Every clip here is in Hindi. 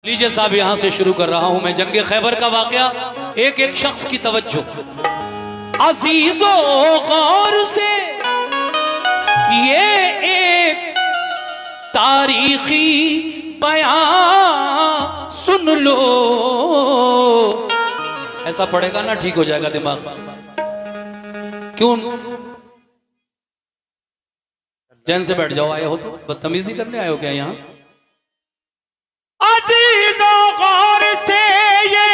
लीजिए साहब, यहां से शुरू कर रहा हूं मैं जंगे खैबर का वाकया। एक एक शख्स की तवज्जो अजीजो गौर से, ये एक तारीखी बयान सुन लो। ऐसा पढ़ेगा ना ठीक हो जाएगा दिमाग। क्यों चैन से बैठ जाओ, आए हो तो बदतमीजी करने आए हो क्या यहाँ? अजीजो गौर से ये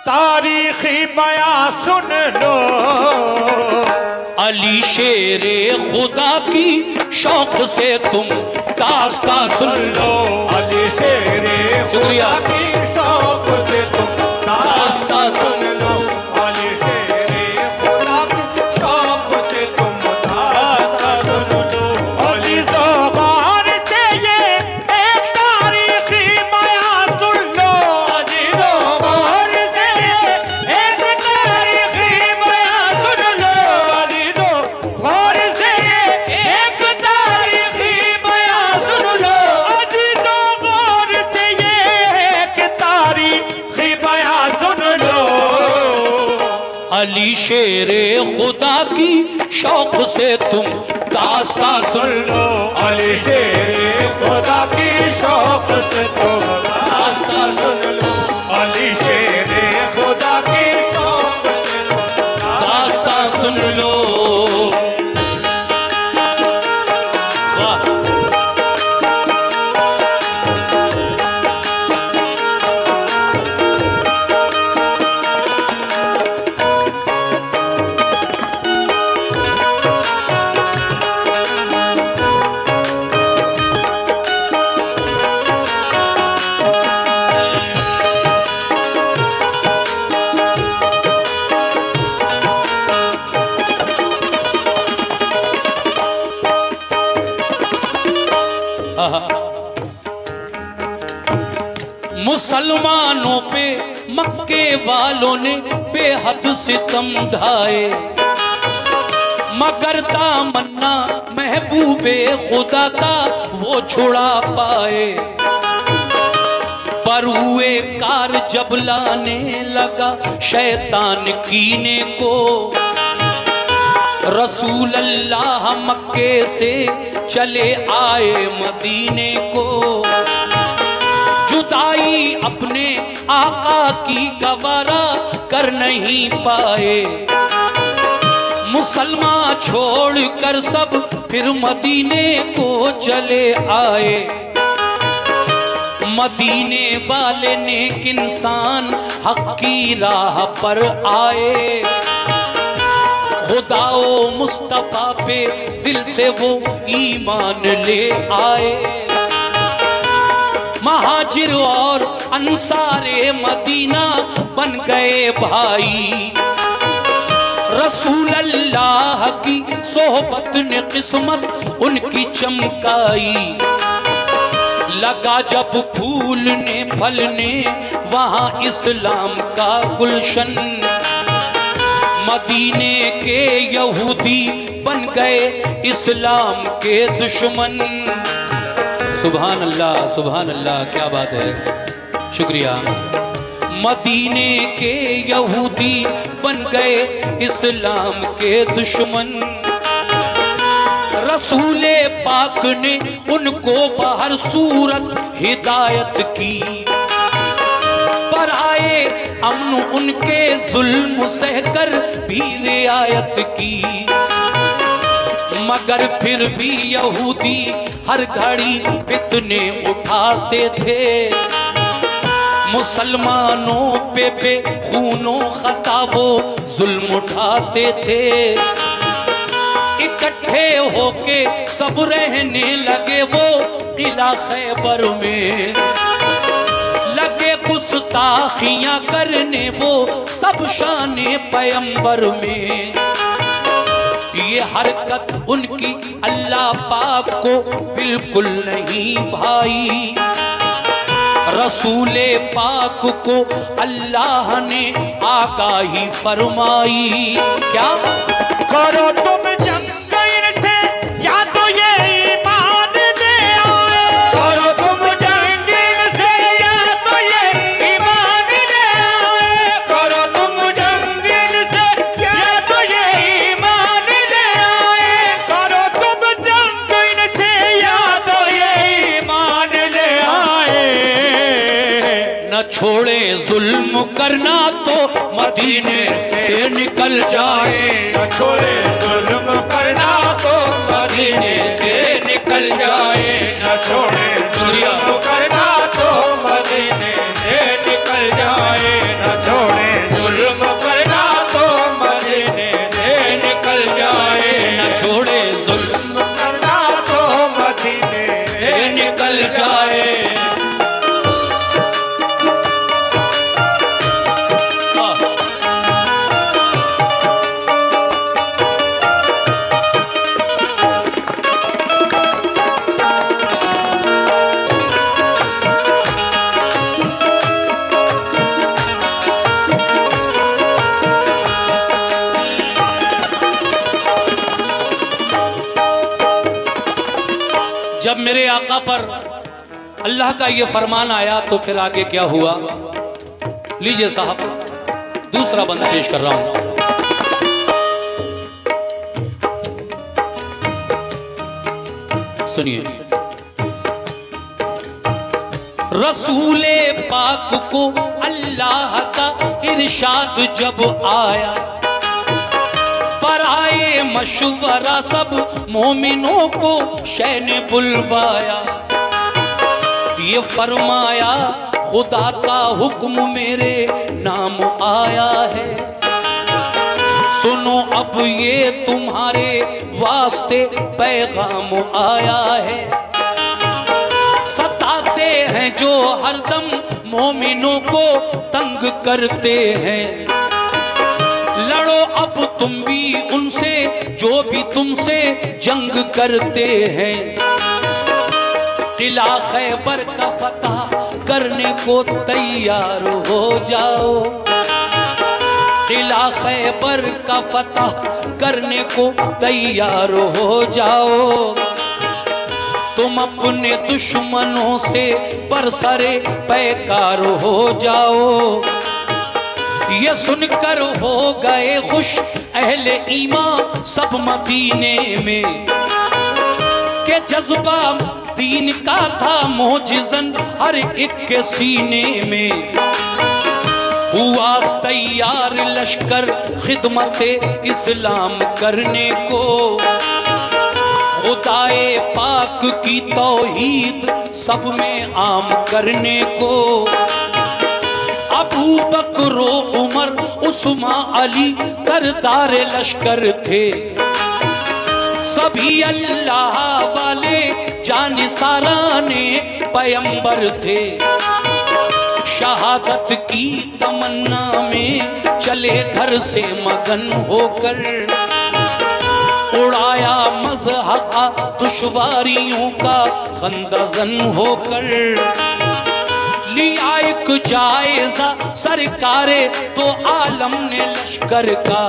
तारीखी बयां सुन लो। अली शेरे खुदा की शौक से तुम दास्तां सुन लो। अली शेरे शुक्रिया। खुदा की शौक से तुम दास्तां सुन लो। अली शेरे खुदा की शौक से तुम दास्तां सुन लो। अजीजो गौर से ये एक तारीखी बयां सुन लो। अजीजो गौर से ये एक तारीखी बयां सुन लो। अजीजो गौर से ये एक तारीखी बयां सुन लो। अजीजो गौर से ये एक तारीखी बयां सुन लो। अली शेरे खुदा की शौक से तुम दास्तां सुन लो। अली शेरे खुदा की शौक से तुम दास्तां सुन लो। अली शेरे खुदा की शौक से तुम दास्तां सुन लो। वाह, मुसलमानों पे मक्के वालों ने बेहद सितम ढाए, मगर दामन्ना महबूबे खुदा का वो छुड़ा पाए। बरूए कार जब लाने लगा शैतान कीने को, रसूल अल्लाह मक्के से चले आए मदीने को। जुदाई अपने आका की गवारा कर नहीं पाए, मुसलमान छोड़कर सब फिर मदीने को चले आए। मदीने वाले नेक इंसान हक की राह पर आए, खुदाओ मुस्तफा पे दिल से वो ईमान ले आए। महाजिर और अंसारे मदीना बन गए भाई, रसूल अल्लाह की सोहबत ने किस्मत उनकी चमकाई। लगा जब फूलने फलने वहाँ इस्लाम का गुलशन, मदीने के यहूदी बन गए इस्लाम के दुश्मन। सुभान अल्लाह, क्या बात है, शुक्रिया। मदीने के यहूदी बन गए इस्लाम के दुश्मन, रसूले पाक ने उनको बाहर सूरत हिदायत की। पर आए अमन उनके जुल्म सहकर भी रियायत की, मगर फिर भी यहूदी हर घड़ी फितने उठाते थे। मुसलमानों पे खूनों खता वो जुल्म उठाते थे। इकट्ठे होके सब रहने लगे वो किला खैबर में, लगे गुस्ताखियां करने वो सब शाने पैगंबर में। ये हरकत उनकी अल्लाह पाक को बिल्कुल नहीं भाई, रसूले पाक को अल्लाह ने आगाही फरमाई। क्या करो तुम जंग इनसे या तो ये ईमान ले आए। करो तुम जंग इनसे छोड़े जुल्म करना तो मदीने से निकल जाए, न छोड़े जुल्म करना तो मदीने से निकल जाए, न छोड़े जुल्म करना तो मदीने से निकल जाए, न छोड़े जुल्म करना तो मदीने से निकल जाए, न छोड़े जुल्म करना तो मदीने से निकल जाए। जब मेरे आका पर अल्लाह का ये फरमान आया तो फिर आगे क्या हुआ? लीजिए साहब, दूसरा बंद पेश कर रहा हूं। सुनिए, रसूले पाक को अल्लाह का इरशाद जब आया, पर आए मशवरा सब मोमिनों को शह ने बुलवाया। ये फरमाया खुदा का हुक्म मेरे नाम आया है, सुनो अब ये तुम्हारे वास्ते पैगाम आया है। सताते हैं जो हरदम मोमिनों को तंग करते हैं, लड़ो अब तुम भी उनसे जो भी तुमसे जंग करते हैं। किला खैबर का फतह करने को तैयार हो जाओ, किला खैबर का फतह करने को तैयार हो जाओ। तुम अपने दुश्मनों से बरसरे पैकार हो जाओ। ये सुनकर हो गए खुश अहले ईमान सब मदीने में, के जज्बा दीन का था मोजिज़न हर एक के सीने में। हुआ तैयार लश्कर खिदमते इस्लाम करने को, खुदाए पाक की तौहीद सब में आम करने को। अबू बकर उमर उस्मान अली सरदार लश्कर थे, सभी अल्लाह वाले जानिसाराने पैगंबर थे। शहादत की तमन्ना में चले घर से मगन होकर, उड़ाया मज़हक़ दुश्वारियों का खंदज़न होकर। लिया एक जायजा सरकारे तो आलम ने लश्कर का,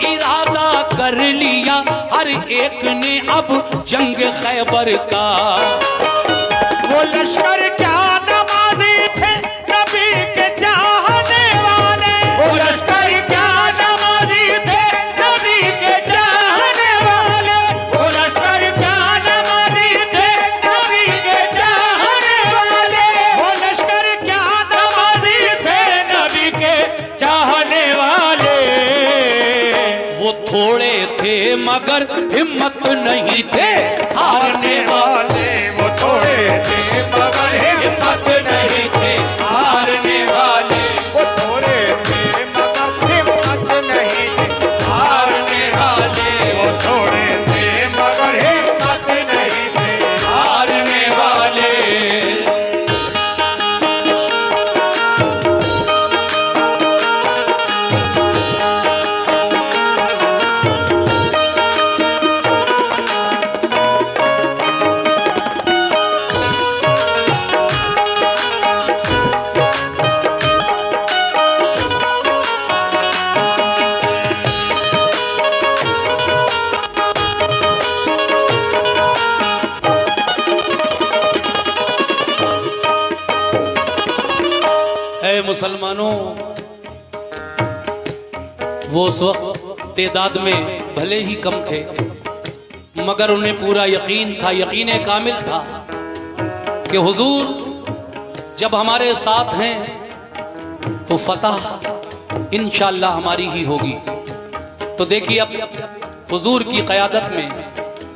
इरादा कर लिया हर एक ने अब जंग खैबर का। वो लश्कर क्या नमाज़ी थे नबी के चाहने वाले, वो लश्कर क्या नमाज़ी थे नबी के चाहने वाले, वो लश्कर क्या नमाज़ी थे नबी के चाहने वाले, वो लश्कर क्या नमाज़ी थे नबी के चाहने वाले। वो थोड़े थे मगर हिम्मत नहीं थे हारने वाले, वो थोड़े थे मगर हिम्मत नहीं थे हारने वाले, वो थोड़े थे मगर हिम्मत नहीं थे हारने वाले, वो थोड़े थे मगर हिम्मत नहीं थे हारने वाले। मुसलमानों, वो उस वक्त तादाद में भले ही कम थे, मगर उन्हें पूरा यकीन था, यकीन कामिल था कि हुजूर जब हमारे साथ हैं तो फतह इंशाअल्लाह हमारी ही होगी। तो देखिए अब हुजूर की क़यादत में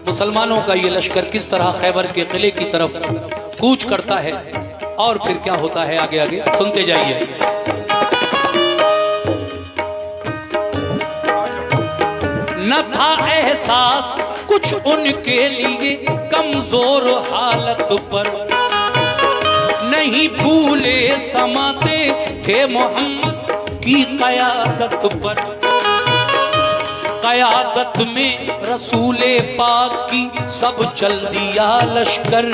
मुसलमानों का ये लश्कर किस तरह खैबर के किले की तरफ कूच करता है और फिर क्या होता है आगे आगे सुनते जाइए। न था एहसास कुछ उनके लिए कमजोर हालत पर, नहीं भूले समाते थे मोहम्मद की क़यादत पर। क़यादत में रसूले पाक की सब चल दिया लश्कर,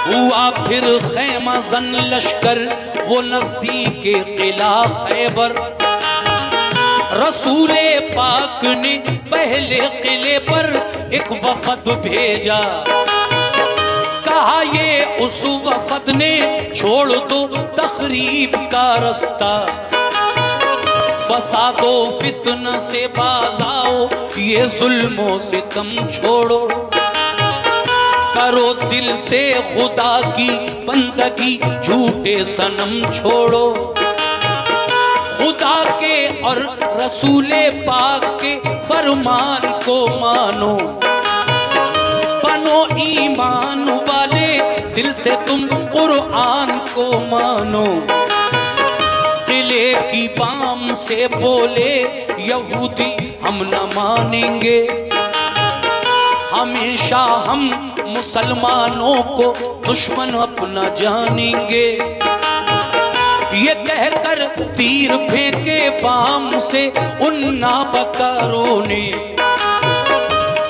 हुआ फिर खैमा जन लश्कर वो नजदीक किला खैबर। रसूले पाक ने पहले किले पर एक वफद भेजा, कहा ये उस वफद ने छोड़ दो तखरीब का रास्ता, फसादो फितना से बाज आओ, ये जुल्मों से तुम छोड़ो, करो दिल से खुदा की बंदगी, झूठे सनम छोड़ो। खुदा के और रसूले पाक के फरमान को मानो, बनो ईमान वाले दिल से तुम कुरान को मानो। किले की बाम से बोले यहूदी हम न मानेंगे, हमेशा हम मुसलमानों को दुश्मन अपना जानेंगे। ये कहकर तीर फेंके बाम से उन नाबकारों ने,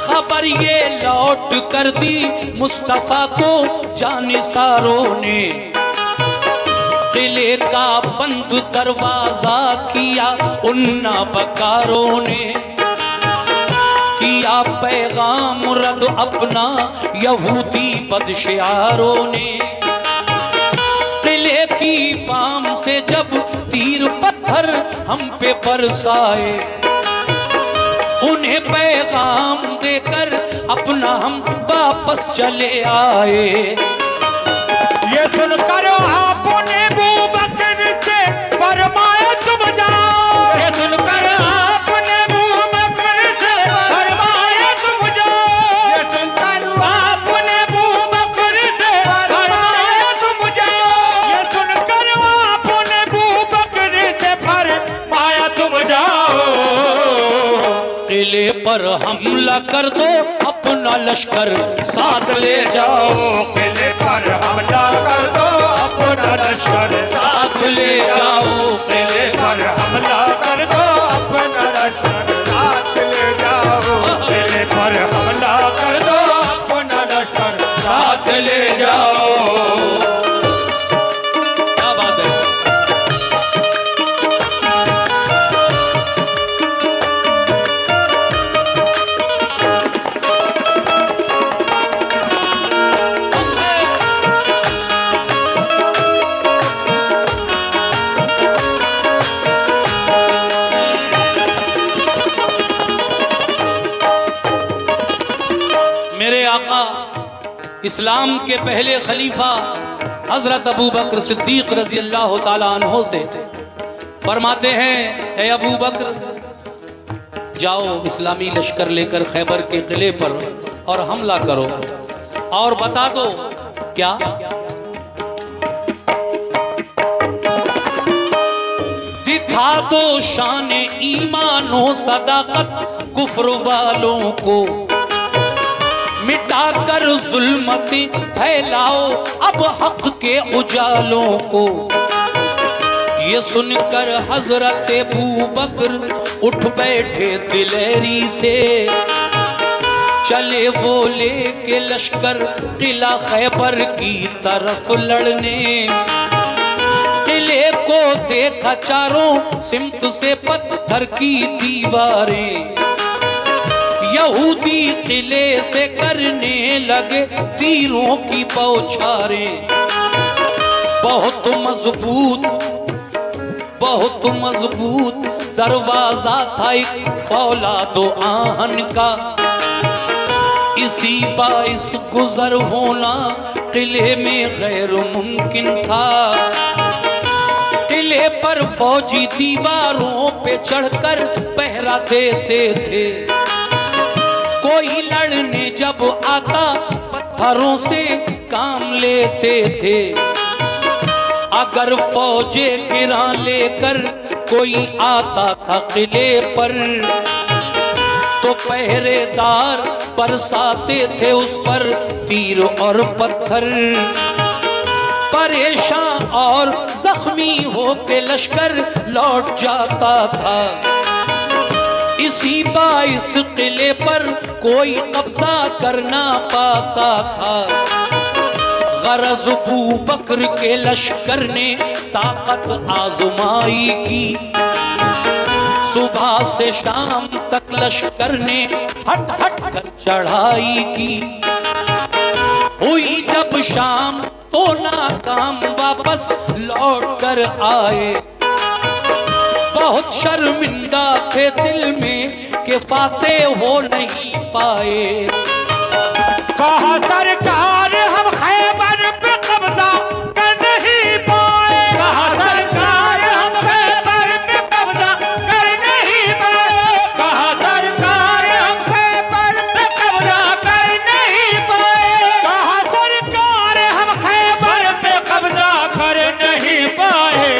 खबर ये लौट कर दी मुस्तफा को जानिसारों ने। किले का बंद दरवाजा किया उन नाबकारों ने, किया पैगाम रद्द अपना यहूदी बदशयारों ने। किले की बाम से जब तीर पत्थर हम पे बरसाए, उन्हें पैगाम देकर अपना हम वापस चले आए। ये सुनकर आपने अबू बकर से फरमाया तुम जाओ, ये सुनकर आपने अबू बकर से फरमाया तुम जाओ, ये सुनकर आपने अबू बकर से फरमाया तुम जाओ, ये सुनकर आपने अबू बकर से फरमाया तुम जाओ। किले पर हमला कर दो अपना लश्कर साथ ले जाओ, किले पर हमला कर दो अपना लश्कर साथ ले जाओ। किले पर हमला कर दो अपना लश्कर साथ ले जाओ, किले पर हमला कर दो अपना लश्कर साथ ले जाओ। क्या बात है। मेरे आका इस्लाम के पहले खलीफा हजरत अबू बकर सिद्दीक रजी अल्लाह ताला अन्हो से फरमाते हैं, ए अबू बकर जाओ इस्लामी लश्कर लेकर खैबर के किले पर और हमला करो और बता दो क्या दिखा दो शान ईमान व सदाकत कुफ्र वालों को, मिटाकर जुल्मती फैलाओ अब हक के उजालों को। ये सुनकर हजरत अबू बकर उठ बैठे दिलेरी से, चले वो लेके लश्कर किला खैबर की तरफ लड़ने। किले को देखा चारों सिमत से पत्थर की दीवारें, यहूदी किले से करने लगे तीरों की बौछारें। बहुत मजबूत दरवाजा था एक फौलादो आहन का, इसी बाइस गुजर होना किले में गैर मुमकिन था। किले पर फौजी दीवारों पे चढ़कर पहरा देते थे। कोई लड़ने जब आता पत्थरों से काम लेते थे। अगर फौजे गिरा लेकर कोई आता था किले पर तो पहरेदार बरसाते थे उस पर तीर और पत्थर। परेशान और जख्मी होके लश्कर लौट जाता था। इसी बाइस किले पर कोई कब्जा करना पाता था। गरज अबू बकर के लश्कर ने ताकत आजमाई की। सुबह से शाम तक लश्कर ने हट हट कर चढ़ाई की। हुई जब शाम तो नाकाम वापस लौट कर आए। बहुत शर्मिंदा थे दिल में कि फातेह हो नहीं पाए। कहा सरकार हम खैबर पे कब्जा कर नहीं पाए। कहा सरकार हम खैबर पे कब्जा कर नहीं पाए। कहा सरकार हम खैबर पे कब्जा कर नहीं पाए। कहा सरकार हम खैबर पे कब्जा कर नहीं पाए।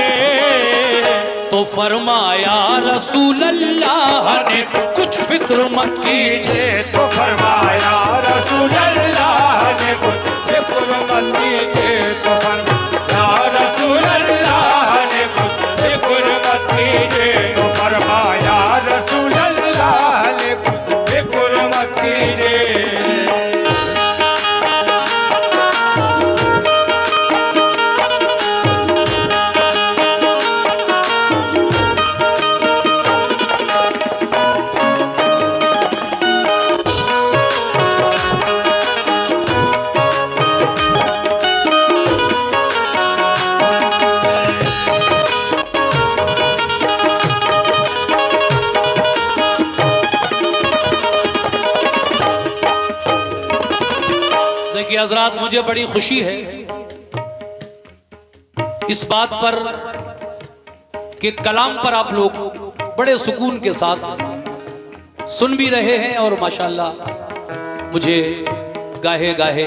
तो फरमाया रसूल अल्लाह ने कुछ फिक्र मत कीजिए। तो फरमाया रसूल अल्लाह ने कुछ फिक्र मत कीजिए। तो फरमाया रसूल अल्लाह ने कुछ फिक्र मत कीजिए। तो फरमाया रसूल अल्लाह ने कुछ फिक्र मत कीजिए। देखिए हजरात, मुझे बड़ी खुशी है इस बात पर कि कलाम पर आप लोग बड़े सुकून के साथ सुन भी रहे हैं और माशाल्लाह मुझे गाहे गाहे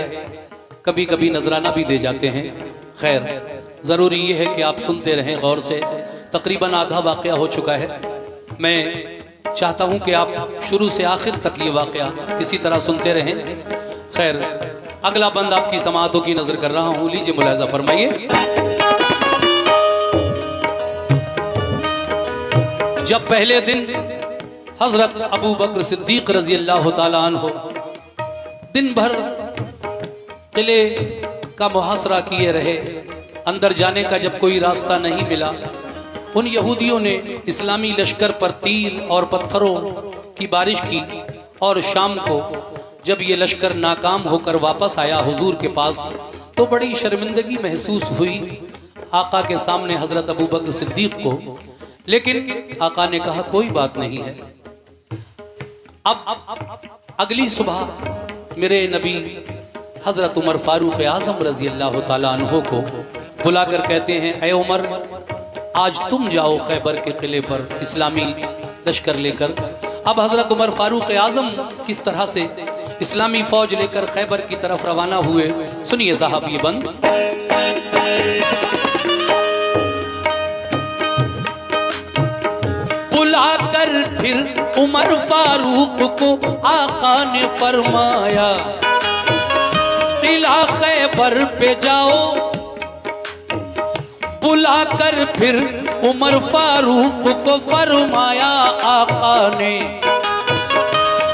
कभी कभी नजराना भी दे जाते हैं। खैर, ज़रूरी ये है कि आप सुनते रहें गौर से। तकरीबन आधा वाक़या हो चुका है। मैं चाहता हूँ कि आप शुरू से आखिर तक ये वाक़या इसी तरह सुनते रहें। खैर, अगला बंद आपकी समाअतों की नजर कर रहा हूँ, लीजिए मुलाहिज़ा फरमाइए। जब पहले दिन हजरत अबू बकर सिद्दीक रजी अल्लाह ताला अन्हु दिन भर किले का मुहासरा किए रहे, अंदर जाने का जब कोई रास्ता नहीं मिला, उन यहूदियों ने इस्लामी लश्कर पर तीर और पत्थरों की बारिश की। और शाम को जब ये लश्कर नाकाम होकर वापस आया हुजूर के पास तो बड़ी शर्मिंदगी महसूस हुई आका के सामने हजरत अबू बकर सिद्दीक को। लेकिन आका ने कहा कोई बात नहीं है। अब अगली सुबह मेरे नबी हजरत उमर फारूक आजम रजी अल्लाह ताला अन्हो को बुलाकर कहते हैं, ऐ उमर, आज तुम जाओ खैबर के किले पर इस्लामी लश्कर लेकर। अब हजरत उमर फारूक आजम किस तरह से इस्लामी फौज लेकर खैबर की तरफ रवाना हुए, सुनिए साहब ये बंद। बुलाकर फिर उमर फारूक को आका ने फरमाया, किला खैबर पे जाओ। बुलाकर फिर उमर फारूक को फरमाया आका ने,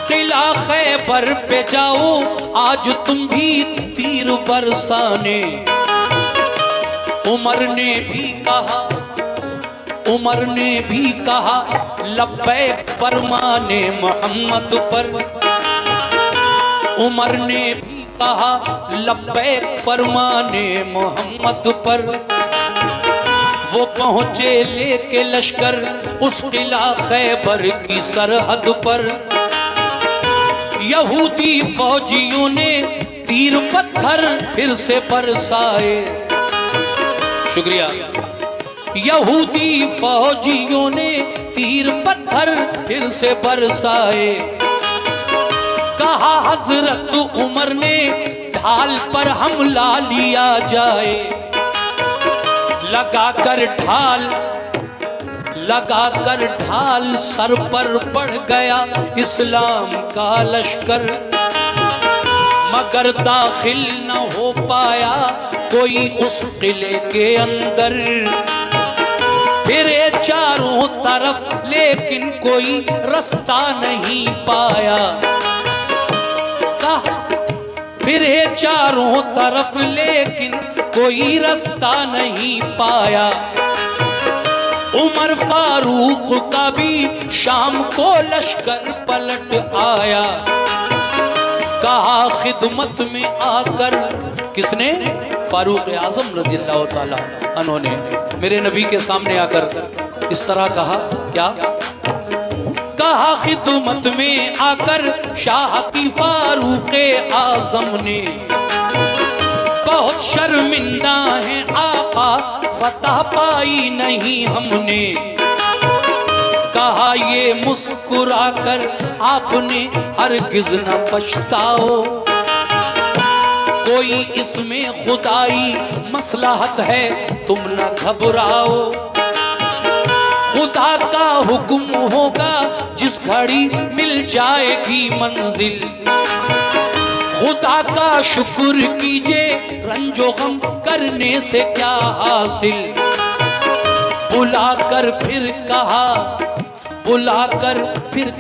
किला खैबर पे जाओ, आज तुम भी तीर बरसाने। उमर ने भी कहा लब्बैक फरमाने मोहम्मद पर। उमर ने भी कहा लब्बैक फरमाने मोहम्मद पर। वो पहुंचे लेके लश्कर उस किला खैबर की सरहद पर। यहूदी फौजियों ने तीर पत्थर फिर से बरसाए। शुक्रिया। यहूदी फौजियों ने तीर पत्थर फिर से बरसाए। कहा हजरत उमर ने ढाल पर हमला लिया जाए। लगाकर ढाल सर पर बढ़ गया इस्लाम का लश्कर, मगर दाखिल न हो पाया कोई उस किले के अंदर। फिरे चारों तरफ लेकिन कोई रास्ता नहीं पाया। फिरे चारों तरफ लेकिन कोई रास्ता नहीं पाया। उमर फारूक का भी शाम को लश्कर पलट आया। कहा खिदमत में आकर, किसने? फारूक आजम रज़ी अल्लाह ताला अन्हु ने मेरे नबी के सामने आकर इस तरह कहा। क्या कहा? खिदमत में आकर शाह की फारूक आजम ने, बहुत शर्मिंदा है आका, फतह पाई नहीं हमने। कहा ये मुस्कुरा कर आपने हरगिज न पछताओ, कोई इसमें खुदाई मसलहत है तुम न घबराओ। खुदा का हुक्म होगा जिस घड़ी मिल जाएगी मंजिल, खुदा का शुक्र कीजिए रंजो गम करने से क्या हासिल। बुलाकर फिर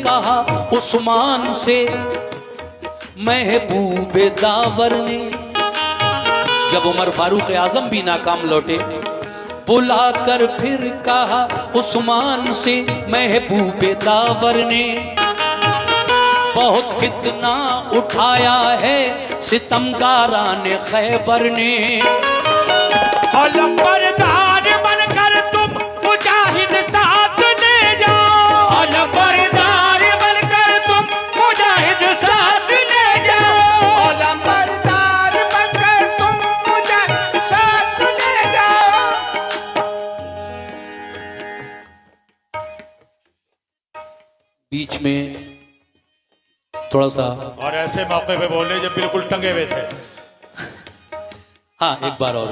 कहा उस्मान से महबूब दावर ने, जब उमर फारूक आजम भी नाकाम लौटे। बुलाकर फिर कहा उस्मान से महबूब दावर ने, बहुत फितना उठाया है सितमगारान खैबर ने। अलंबरदार बनकर तुम मुजाहिद साथ ले जाओ, अलंबरदार बनकर तुम मुजाहिद साथ ले जाओ, अलंबरदार बनकर तुम मुजाहिद साथ ले जाओ। बीच में थोड़ा सा, और ऐसे मौके पे बोले जब बिल्कुल टंगे हुए थे। हाँ एक बार और।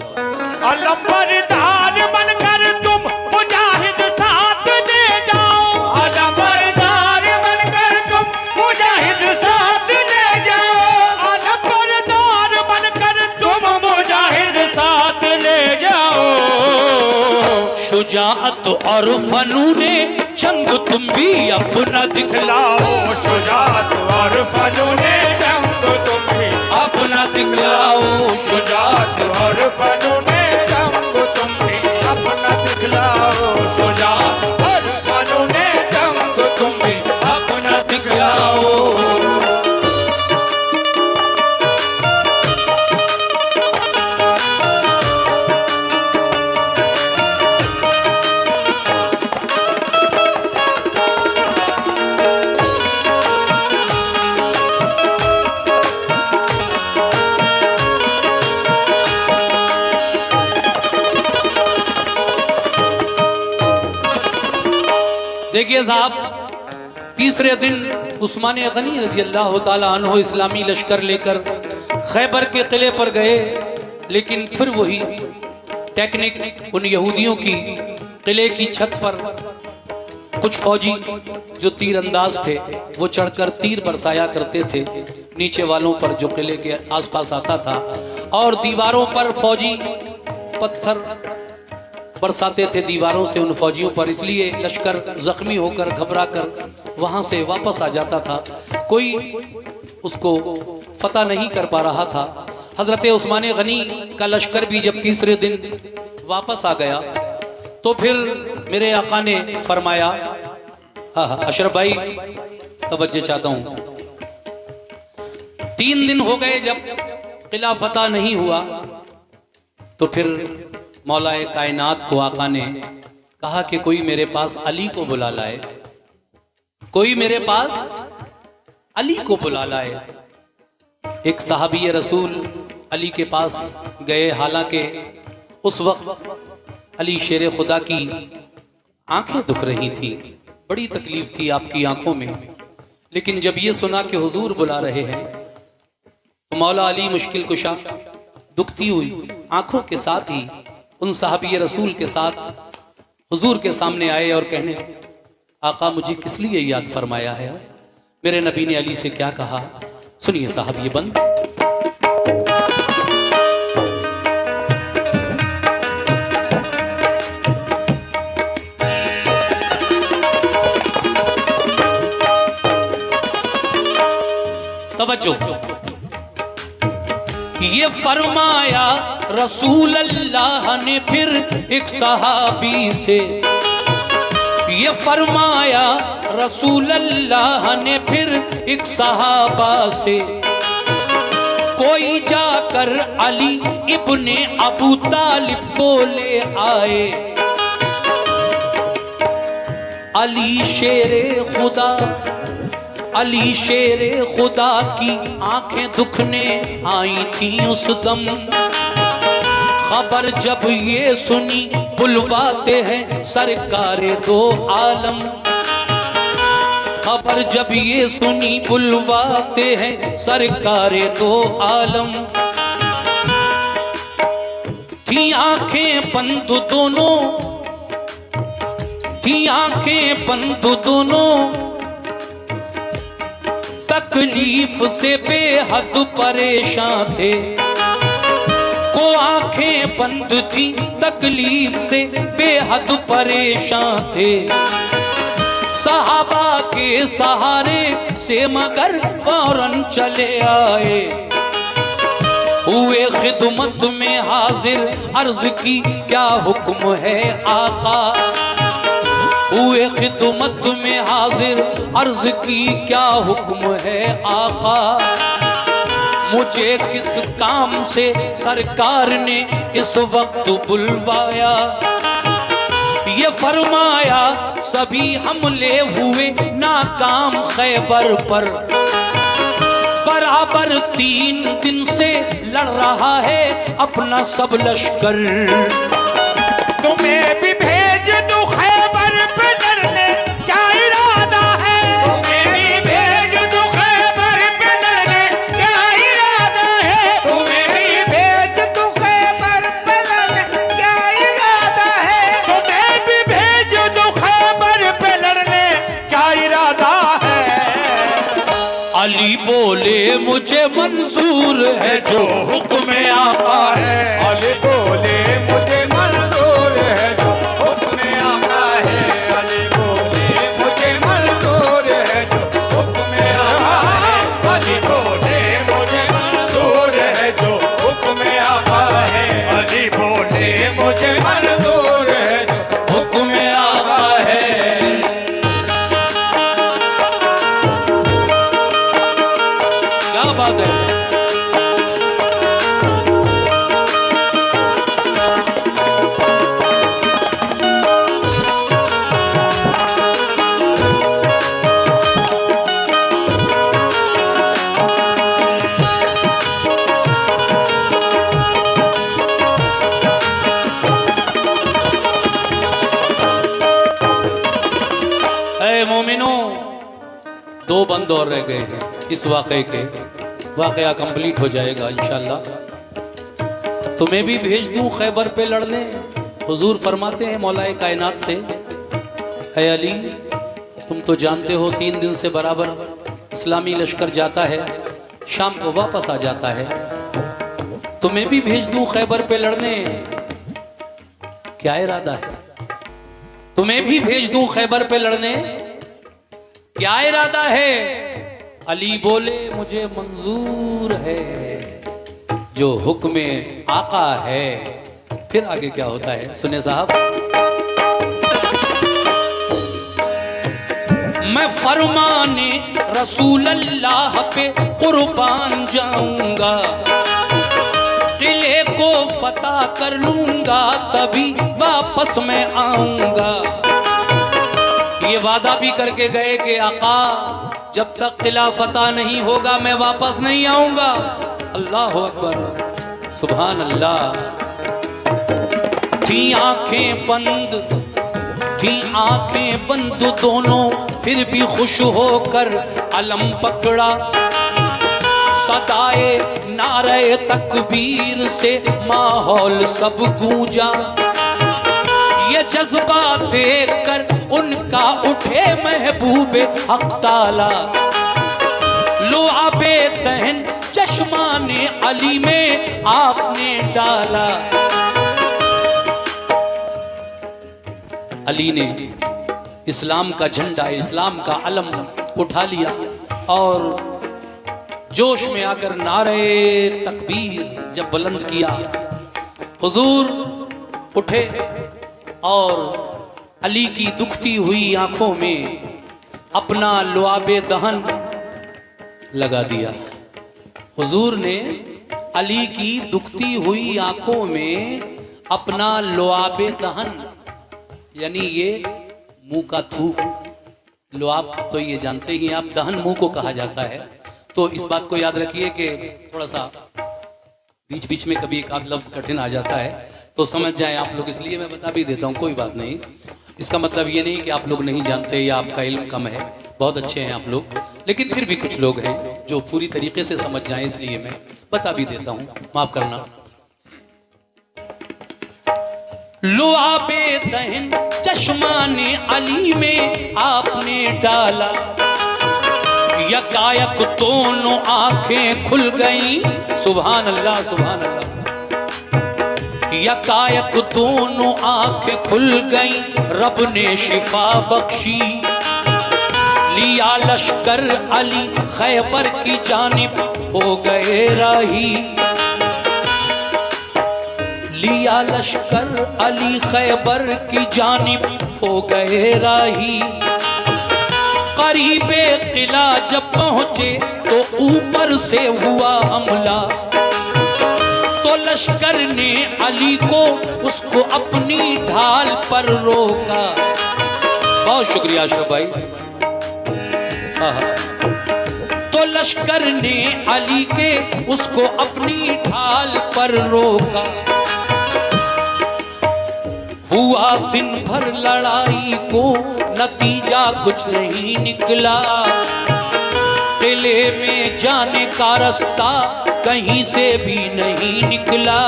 अलंबरदार बनकर तुम मुजाहिद साथ ले जाओ, अलंबरदार बनकर तुम मुजाहिद साथ ले जाओ, अलंबरदार बनकर तुम मुजाहिद साथ ले जाओ। शुजाअत और फनूने जंग तुम भी अपना दिखलाओ, शुजाअत और फनूने जंग तुम भी अपना दिखलाओ। शुजाअत और फनूने जंग तुम भी अपना दिखलाओ, शुजाअत और फनूने जंग तुम भी अपना दिखलाओ। देखिए साहब, तीसरे दिन उस्मान गनी रजी अल्लाह ताला अन्हु इस्लामी लश्कर लेकर खैबर के किले पर गए, लेकिन फिर वही टेक्निक उन यहूदियों की। किले की छत पर कुछ फौजी जो तीर अंदाज थे वो चढ़कर तीर बरसाया करते थे नीचे वालों पर जो किले के आसपास आता था, और दीवारों पर फौजी पत्थर बरसाते थे दीवारों से उन फौजियों पर। इसलिए लश्कर जख्मी होकर घबरा कर वहां से वापस आ जाता था। कोई उसको फतह नहीं कर पा रहा था। हजरत उस्मान गनी का लश्कर भी जब तीसरे दिन वापस आ गया तो फिर मेरे आका ने फरमाया, हाँ अशरफ भाई तवज्जो चाहता हूँ, 3 दिन हो गए जब किला फतह नहीं हुआ, तो फिर मौलाए कायनात को आका ने कहा कि कोई मेरे पास अली को बुला लाए, कोई मेरे पास अली को बुला लाए। एक सहाबी रसूल अली के पास गए, हालांकि उस वक्त अली शेर खुदा की आंखें दुख रही थी, बड़ी तकलीफ थी आपकी आंखों में। लेकिन जब ये सुना कि हुजूर बुला रहे हैं तो मौला अली मुश्किल कुशा दुखती हुई आंखों के साथ ही उन सहाबी रसूल के साथ हुजूर के सामने आए और कहने, आका मुझे किस लिए याद फरमाया है, मेरे नबी ने अली से क्या कहा। सुनिए साहब ये बंद। तवज्जो, ये फरमाया रसूल अल्लाह ने फिर एक सहाबी से, ये फरमाया रसूल अल्लाह ने फिर एक सहाबा से, कोई जाकर अली इब्ने अबू तालिब को ले आए। अली शेरे खुदा, अली शेरे खुदा की आंखें दुखने आई थी उस दम। खबर जब ये सुनी बुलवाते हैं सरकारे दो आलम, खबर जब ये सुनी बुलवाते हैं सरकारे दो आलम। थी आंखें बंद दोनों, थी आंखें बंद दोनों, तकलीफ से बेहद परेशान थे। को आंखें बंद थी, तकलीफ से बेहद परेशान थे। सहाबा के सहारे से मगर फौरन चले आए। हुए खिदमत में हाजिर, अर्ज की क्या हुक्म है आका। हुए खिदमत में हाजिर, अर्ज की क्या हुक्म है आका। मुझे किस काम से सरकार ने इस वक्त बुलवाया। ये फरमाया सभी हमले हुए नाकाम खैबर पर। बराबर 3 दिन से लड़ रहा है अपना सब लश्कर। तुम्हें भी भेज दूं खैबर पे लड़ने, क्या इरादा है। तुम्हें भी भेज दूं खैबर पे लड़ने, क्या इरादा है। तुम्हें भी भेज दूं खैबर पे लड़ने, क्या इरादा है। तुम्हें भी भेज दूं खैबर पे लड़ने, क्या इरादा है। अली बोले मुझे मंजूर है जो हुक्म आका है। अली बोले मुझे मंजूर है जो हुक्म आका है। अली बोले मुझे मंजूर है जो हुक्म आका है। अली बोले मुझे मंजूर है जो हुक्म आका है। अली बोले मुझे मंजूर है जो हुक्म आका है। क्या बात है। मोमिनो, 2 बंद और रह गए हैं इस वाक़े के। वाक़या कंप्लीट हो जाएगा इंशाअल्लाह। तुम्हें भी भेज दूं खैबर पे लड़ने। हुजूर फरमाते हैं मौलाए कायनात से, है अली तुम तो जानते हो 3 दिन से बराबर इस्लामी लश्कर जाता है, शाम को वापस आ जाता है। तुम्हें भी भेज दूं खैबर पे लड़ने, क्या इरादा है। तुम्हें भी भेज दूं खैबर पे लड़ने, क्या इरादा है। अली बोले मुझे मंजूर है जो हुक्म आका है। फिर आगे क्या होता है सुने साहब। मैं फरमाने रसूल अल्लाह पे कुर्बान जाऊंगा। किले को फतह कर लूंगा तभी वापस मैं आऊंगा। ये वादा भी करके गए कि आका जब तक किला फतह नहीं होगा मैं वापस नहीं आऊंगा। अल्लाह अकबर, सुभान अल्लाह। थी आंखें बंद दोनों, फिर भी खुश होकर अलम पकड़ा। सदाए नारे तकबीर से माहौल सब गूंजा। ये जज्बा देखकर उनका उठे महबूबे हक ताला। लुआबे दहन चश्माने अली में आपने डाला। अली ने इस्लाम का झंडा, इस्लाम का अलम उठा लिया और जोश में आकर नारे तकबीर जब बुलंद किया, हुजूर उठे और अली की दुखती हुई आंखों में अपना लुआबे दहन लगा दिया। हुजूर ने अली की दुखती हुई आंखों में अपना लुआबे दहन, यानी ये मुंह का थूक, लुआब तो ये जानते ही आप, दहन मुंह को कहा जाता है। तो इस बात को याद रखिए कि थोड़ा सा बीच बीच में कभी एक आध लफ्ज कठिन आ जाता है तो समझ जाएं आप लोग, इसलिए मैं बता भी देता हूँ, कोई बात नहीं। इसका मतलब ये नहीं कि आप लोग नहीं जानते या आपका इल्म कम है, बहुत अच्छे हैं आप लोग, लेकिन फिर भी कुछ लोग हैं जो पूरी तरीके से समझ जाएं, इसलिए मैं बता भी देता हूँ, माफ करना। लुआबे दहन चश्माने अली में आपने डाला। यकायक दोनों आंखें खुल गई, सुभान अल्लाह सुभान अल्लाह। यकायक दोनों आंखें खुल गई, रब ने शिफा बख्शी। लिया लश्कर अली खैबर की जानिब हो गए राही। लिया लश्कर अली खैबर की जानिब हो गए राही। करीबे किला जब पहुंचे तो ऊपर से हुआ हमला। तो लश्कर ने अली को उसको अपनी ढाल पर रोका। बहुत शुक्रिया अशरफ भाई। तो लश्कर ने अली के उसको अपनी ढाल पर रोका। हुआ दिन भर लड़ाई को नतीजा कुछ नहीं निकला। किले में जाने का रास्ता कहीं से भी नहीं निकला।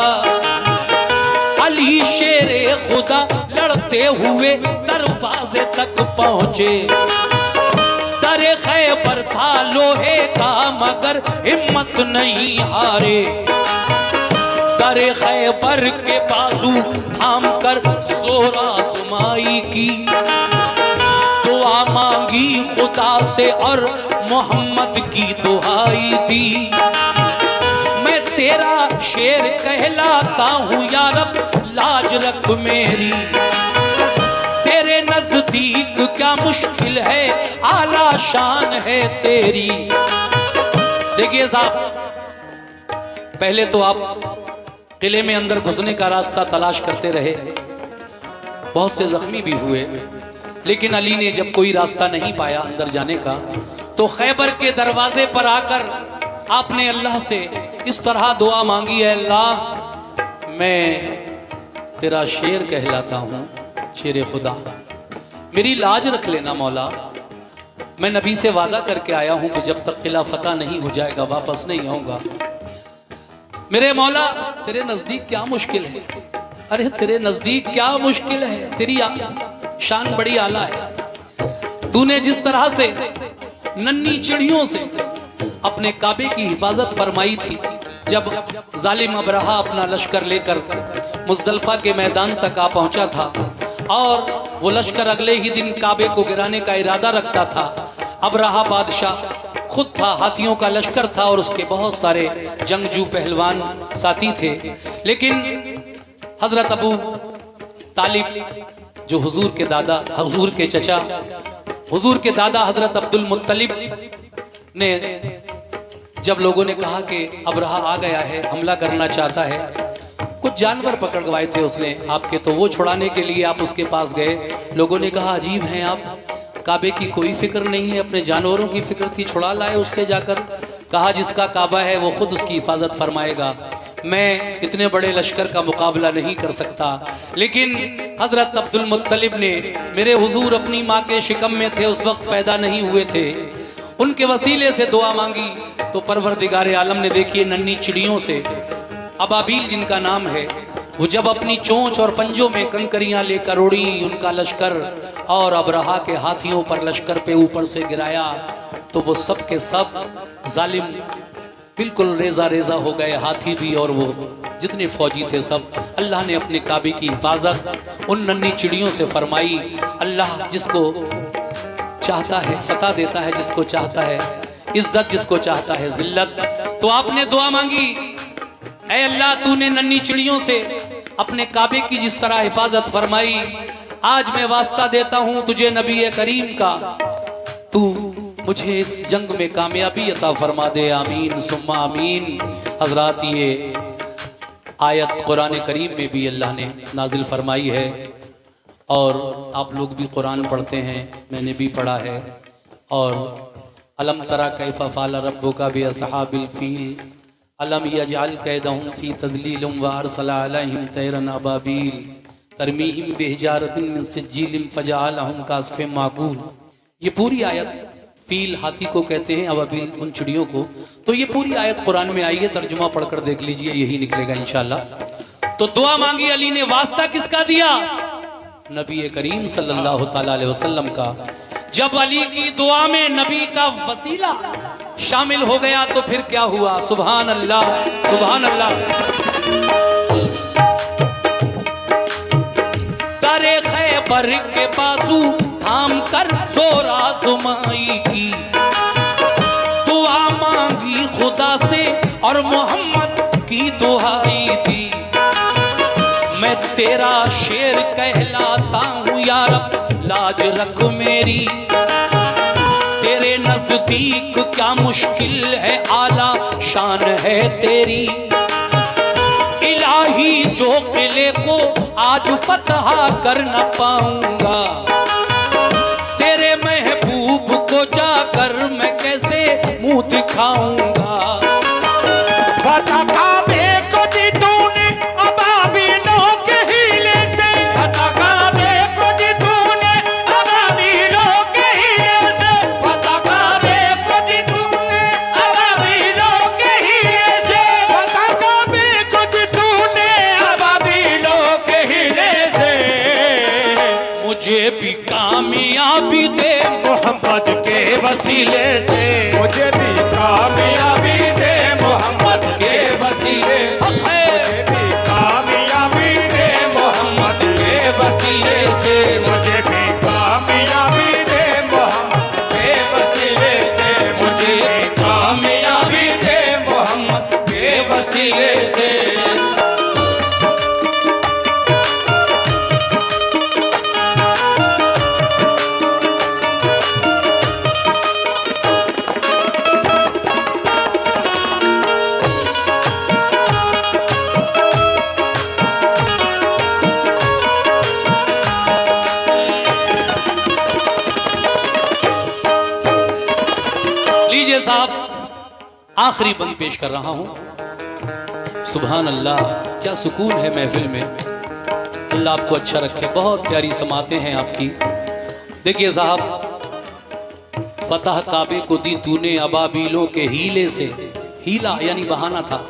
अली शेरे खुदा लड़ते हुए दरवाजे तक पहुंचे। दरे खैबर था लोहे का मगर हिम्मत नहीं हारे। दरे खैबर के बाजू थाम कर जोरा सुमाई की। दुआ मांगी खुदा से और मोहम्मद की दुहाई दी। मैं तेरा शेर कहलाता हूँ या रब, लाज रख मेरी। तेरे नजदीक क्या मुश्किल है, आला शान है तेरी। देखिए साहब, पहले तो आप किले में अंदर घुसने का रास्ता तलाश करते रहे, बहुत से जख्मी भी हुए, लेकिन अली ने जब कोई रास्ता नहीं पाया अंदर जाने का तो खैबर के दरवाजे पर आकर आपने अल्लाह से इस तरह दुआ मांगी है, अल्लाह मैं तेरा शेर कहलाता हूँ, शेर खुदा, मेरी लाज रख लेना मौला। मैं नबी से वादा करके आया हूँ कि जब तक किला फतह नहीं हो जाएगा वापस नहीं आऊँगा। मेरे मौला तेरे नजदीक क्या मुश्किल है, अरे तेरे नजदीक क्या मुश्किल है, तेरी शान बड़ी आला है। तूने जिस तरह से नन्ही चिड़ियों से अपने काबे की हिफाजत फरमाई थी, जब जालिम अबरहा अपना लश्कर लेकर मुज़दलिफा के मैदान तक आ पहुंचा था और वो लश्कर अगले ही दिन काबे को गिराने का इरादा रखता था। अबरहा बादशाह खुद था, हाथियों का लश्कर था और उसके बहुत सारे जंगजू पहलवान साथी थे, लेकिन हजरत अबू तालिब जो हुजूर के दादा, हुजूर के चचा, हुजूर के दादा हजरत अब्दुल मुत्तलिब ने जब लोगों ने कहा कि अबरहा आ गया है, हमला करना चाहता है, कुछ जानवर पकड़वाए थे उसने आपके, तो वो छुड़ाने के लिए आप उसके पास गए। लोगों ने कहा अजीब हैं आप, काबे की कोई फिक्र नहीं है, अपने जानवरों की फिक्र थी, छुड़ा लाए उससे जाकर। कहा जिसका काबा है वो खुद उसकी हिफाजत फरमाएगा, मैं इतने बड़े लश्कर का मुकाबला नहीं कर सकता। लेकिन हजरत अब्दुल मुत्तलिब ने, मेरे हुजूर अपनी माँ के शिकम में थे, उस वक्त पैदा नहीं हुए थे, उनके वसीले से दुआ मांगी तो परवरदिगार आलम ने, देखिए नन्ही चिड़ियों से, अबाबील जिनका नाम है, वो जब अपनी चोंच और पंजों में कंकरियां लेकर उड़ी, उनका लश्कर और अबरहा के हाथियों पर लश्कर पे ऊपर से गिराया, तो वो सब के सब जालिम बिल्कुल रेजा रेजा हो गए, हाथी भी और वो जितने फौजी थे सब। अल्लाह ने अपने काबे की हिफाजत उन नन्ही चिड़ियों से फरमाई। अल्लाह जिसको चाहता है फतह देता है, जिसको चाहता है इज्जत, जिसको चाहता है जिल्लत। तो आपने दुआ मांगी, ऐ अल्लाह तूने नन्ही चिड़ियों से अपने काबे की जिस तरह हिफाजत फरमाई, आज मैं वास्ता देता हूं तुझे नबी करीम का, तू मुझे इस जंग में कामयाबी अता फरमा दे, आमीन सुम्मा आमीन। हजरात ये आयत कुरान करीम में भी अल्लाह ने नाजिल फरमाई है, और आप लोग भी कुरान पढ़ते हैं, मैंने भी पढ़ा है। और अलम तरा कैफ़ा फ़अल रब्बुका बि अस्हाबिल फील अलम यजअल कैदहुम फी तदलील व अरसला अलैहिम तैरन अबाबील तरमीहिम बिहिजारतिन मिन सिज्जील फजअलहुम कास्फिन माकूल। ये पूरी आयत, फील हाथी को कहते हैं, अबाबील उन चिड़ियों को। तो ये पूरी आयत कुरान में आई है, तर्जुमा पढ़कर देख लीजिए, यही निकलेगा इंशाल्लाह। तो दुआ मांगी, अली ने वास्ता किसका दिया? नबी करीम सल्लल्लाहु ताला अलैहि वसल्लम का। जब अली की दुआ में नबी का वसीला शामिल हो गया तो फिर क्या हुआ? सुभान अल्लाह, सुभान अल्लाह। दरे खैबर के बाजू थाम कर जोर आज़माई की, दुआ मांगी खुदा से और मोहम्मद की दुहाई दी। मैं तेरा शेर कहलाता हूँ या रब, लाज रख मेरी, तेरे नजदीक क्या मुश्किल है, आला शान है तेरी। इलाही जो किले को आज फतह कर न पाऊंगा, तेरे महबूब को जाकर मैं कैसे मुंह दिखाऊंगा। फतह काबे को दी तूने अबाबीलों के हीले से, फतह काबे को दी तूने अबाबीलों के हीले से, फतह काबे को दी तूने अबाबीलों के हीले से, फतह काबे को दी तूने अबाबीलों के हीले से। मुझे भी कामयाबी दे मोहम्मद के वसीले से, मुझे भी कामयाबी दे मोहम्मद के वसीले, मुझे भी कामयाबी दे मोहम्मद के वसीले से, मुझे भी कामयाबी दे मोहम्मद के वसीले से, मुझे भी कामयाबी दे मोहम्मद के वसीले से। लीजिए साहब, आखिरी बंद पेश कर रहा हूं। सुभान अल्लाह, क्या सुकून है महफिल में। अल्लाह आपको अच्छा रखे, बहुत प्यारी समातें हैं आपकी। देखिए साहब, फतह काबे को दी तूने अबाबीलों के हीले से। हीला यानी बहाना था,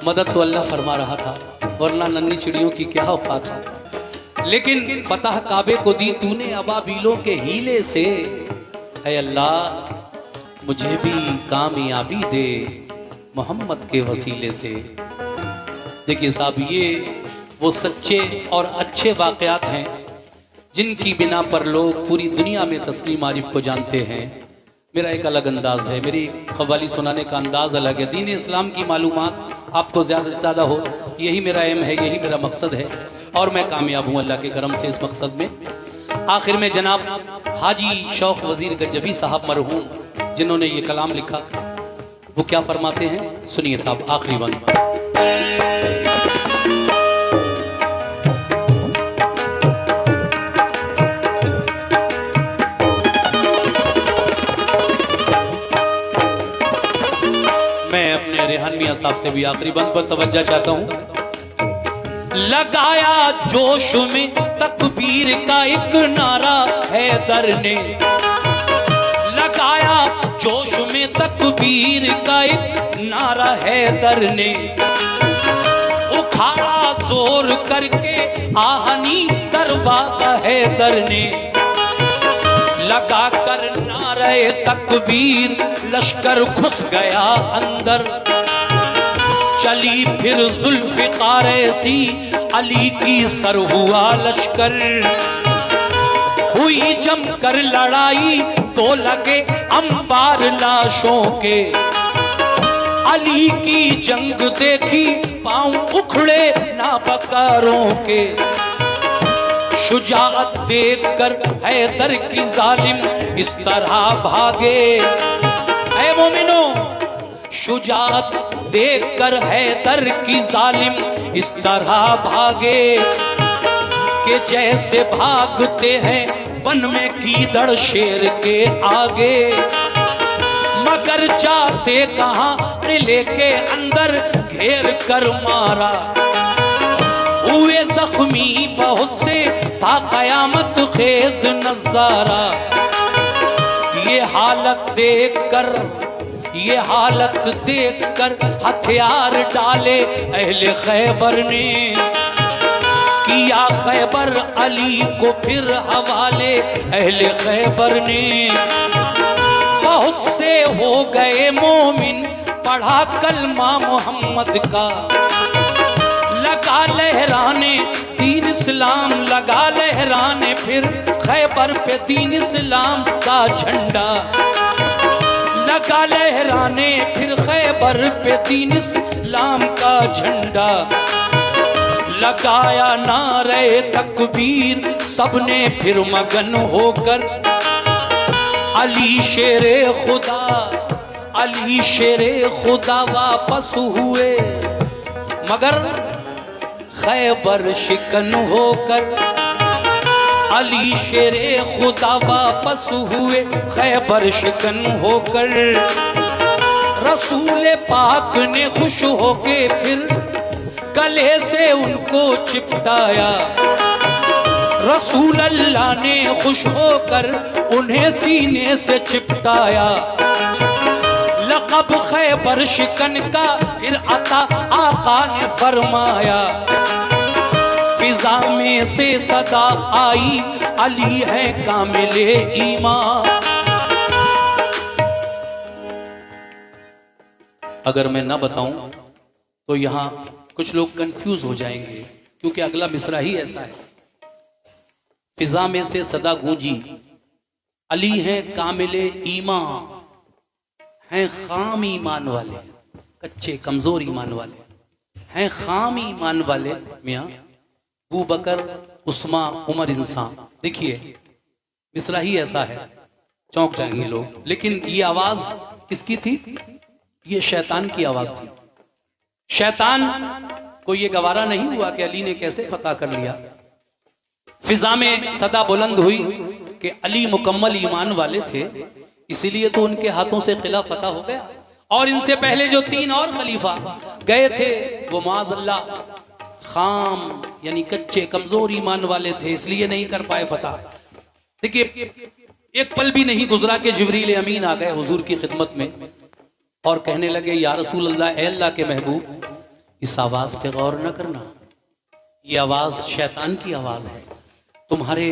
मदद तो अल्लाह फरमा रहा था, वरना नन्ही चिड़ियों की क्या औकात था। लेकिन फतह काबे को दी तूने अबाबीलों के हीले से, ऐ अल्लाह मुझे भी कामयाबी दे मोहम्मद के वसीले से। देखिए साहब, ये वो सच्चे और अच्छे वाक़यात हैं जिनकी बिना पर लोग पूरी दुनिया में तस्लीम आरिफ को जानते हैं। मेरा एक अलग अंदाज़ है, मेरी कव्वाली सुनाने का अंदाज़ अलग है। दीन इस्लाम की मालूमात आपको ज़्यादा से ज़्यादा हो, यही मेरा एम है, यही मेरा मकसद है, और मैं कामयाब हूँ अल्लाह के करम से इस मकसद में। आखिर में जनाब हाजी शौक वज़ीर गंजवी साहब मरहूम, जिन्होंने ये कलाम लिखा, वो क्या फरमाते हैं, सुनिए साहब, आखिरी बंद। साहब से भी आखिरी बंद पर तवज्जो चाहता हूं। लगाया जोश में तकबीर का एक नारा हैदर ने, लगाया जोश में तकबीर का एक नारा हैदर ने, उखाड़ा जोर करके आहनी दरवाजा हैदर ने, लगा कर नारे तकबीर लश्कर घुस गया अंदर, चली फिर जुल्फ़िकार ऐसी अली की सर हुआ लश्कर, हुई जमकर लड़ाई तो लगे अंबार लाशों के, अली की जंग देखी पांव उखड़े नाबकारों के, शुजाअत देखकर हैदर की जालिम इस तरह भागे, ऐ मोमिनो शुजाअत देखकर हैदर की जालिम इस तरह भागे, कि जैसे भागते हैं वन में गीदड़ शेर के आगे, मगर जाते कहां किले के अंदर घेर कर मारा, हुए जख्मी बहुत से था कयामत खेज नजारा, ये हालत देखकर हथियार डाले अहले खैबर ने, किया खैबर अली को फिर हवाले अहले खैबर ने, बहुत से हो गए मोमिन पढ़ा कलमा मोहम्मद का, लगा लहराने दीन इस्लाम, लगा लहराने फिर खैबर पे दीन इस्लाम का झंडा, लगा लहराने फिर खैबर पे दीन इस्लाम का झंडा, लगाया नारे तकबीर सबने फिर मगन होकर, अली शेरे खुदा वापस हुए, मगर खैबर शिकन होकर, अली शेरे खुदा वापस हुए खैबर शिकन होकर, रसूल पाक ने खुश होके फिर गले से उनको चिपटाया, रसूल अल्लाह ने खुश होकर उन्हें सीने से चिपटाया, लक़ब खैबर शिकन का फिर अता आका ने फरमाया, फिजा में से सदा आई अली है कामिले ईमान। अगर मैं ना बताऊं तो यहाँ कुछ लोग कंफ्यूज हो जाएंगे, क्योंकि अगला मिसरा ही ऐसा है, फिजा में से सदा गूंजी अली हैं कामिले ईमान, हैं खाम ईमान वाले, कच्चे कमजोर ईमान वाले हैं, खाम ईमान वाले मियाँ अबू बकर उस्मा उमर इंसान। देखिए मिसरा ही ऐसा है, चौंक जाएंगे लोग, लेकिन ये आवाज किसकी थी? ये शैतान की आवाज थी। शैतान को ये गवारा नहीं हुआ कि अली ने कैसे फतह कर लिया। फिजा में सदा बुलंद हुई कि अली मुकम्मल ईमान वाले थे, इसीलिए तो उनके हाथों से किला फतह हो गया। और इनसे पहले जो 3 और खलीफा गए थे वो माज़अल्लाह खाम यानी कच्चे कमजोर ईमान वाले थे, इसलिए नहीं कर पाए फतह। देखिए एक पल भी नहीं गुजरा कि जिब्रील अमीन आ गए हुजूर की खिदमत में और कहने लगे, या रसूल अल्लाह, ए अल्लाह के महबूब, इस आवाज पे गौर न करना, ये आवाज शैतान की आवाज है। तुम्हारे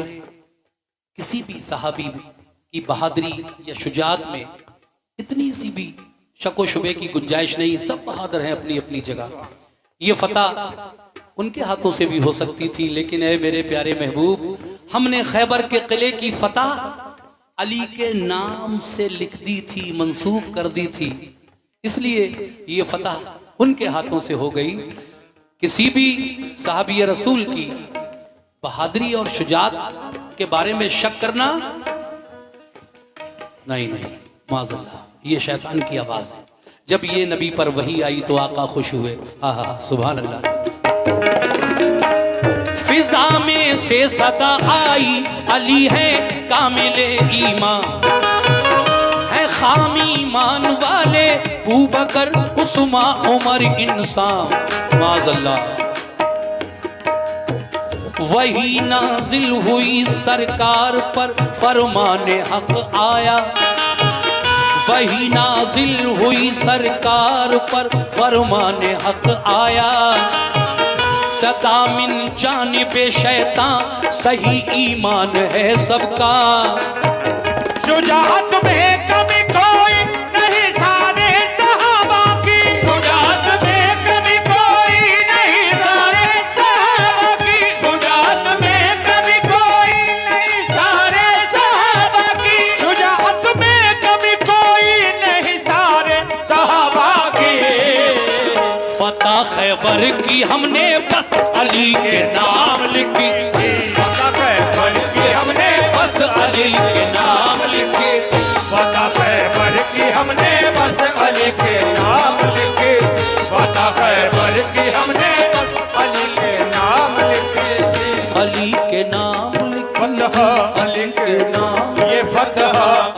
किसी भी सहाबी की बहादुरी या शुजात में इतनी सी भी शको शुबे की गुंजाइश नहीं, सब बहादुर हैं अपनी अपनी जगह। ये फतह उनके हाथों से भी हो सकती थी, लेकिन ए मेरे प्यारे महबूब, हमने खैबर के किले की फतह अली के नाम से लिख दी थी, मंसूब कर दी थी, इसलिए ये फतह उनके हाथों से हो गई। किसी भी साहबी रसूल की बहादुरी और शुजात के बारे में शक करना नहीं, माज़अल्लाह, ये शैतान की आवाज है। जब ये नबी पर वही आई तो आका खुश हुए। हा सुभान अल्लाह। फिजा में से सदा आई अली है कामिले ईमान, है खामी ईमान वाले अबू बकर उस्मा उमर इंसान माज़अल्लाह। वही नाजिल हुई सरकार पर फरमाने हक आया, वही नाजिल हुई सरकार पर फरमाने हक आया। सदा मिन जानिबे शैतान सही ईमान है सबका। शुजाअत में कमी कोई नहीं सारे सहाबा की, शुजाअत में कमी कोई नहीं सारे सहाबा की, शुजाअत में कमी कोई नहीं सारे सहाबा की, शुजाअत में कमी कोई नहीं सारे सहाबा की। फतह खैबर की हमने बस अली के नाम लिखी,